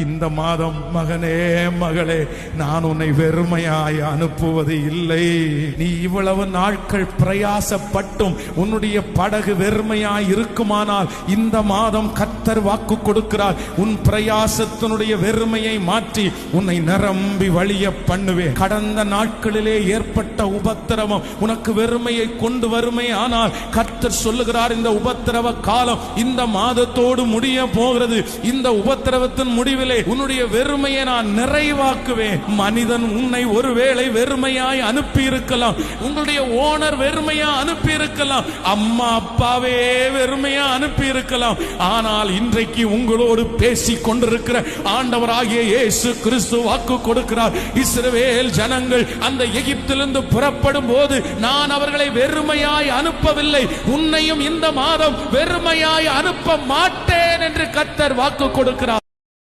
இந்த மாதம் மகனே மகளே, நான் உன்னை வெறுமையாய் அனுப்புவது இல்லை. நீ இவ்வளவு நாட்கள் பிரயாசப்பட்டும் உன்னுடைய படகு வெறுமையாய் இருக்குமானால் இந்த மாதம் கர்த்தர் வாக்கு கொடுக்கிறார், உன் பிரயாசத்தினுடைய வெறுமையை மாற்றி உன்னை நிரம்பி வழிய பண்ணுவேன். கடந்த நாட்களிலே ஏற்பட்ட உபத்திரவம் உனக்கு வெறுமையை கொண்டு வருமே, ஆனால் கர்த்தர் சொல்லுகிறார், இந்த உபத்திரவ காலம் இந்த மாதத்தோடு முடிய போகிறது. இந்த உபத்திரவத்தின் முடிவிலே உன்னுடைய வெறுமையை நான் நிறைவாக்குவேன். மனிதன் உன்னை ஒருவேளை வெறுமையாய் அனுப்பி இருக்கலாம், உங்களுடைய ஓனர் வெறுமையா அனுப்பி இருக்கலாம், அம்மா அப்பாவே வெறுமையா அனுப்பி இருக்கலாம். ஆனால் இன்றைக்கு உங்களோடு பேசிக் கொண்டிருக்கிற ஆண்டவராகிய இயேசு கிறிஸ்து வாக்கு கொடுக்கிறார், இஸ்ரவேல் ஜனங்கள் அந்த எகிப்திலிருந்து புறப்படும் போது நான் அவர்களை வெறுமையாய் அனுப்பவில்லை, உன்னையும் இந்த மாதம் வெறுமையாய் அனுப்ப மாட்டேன் என்று கர்த்தர் வாக்கு கொடுக்கிறார்.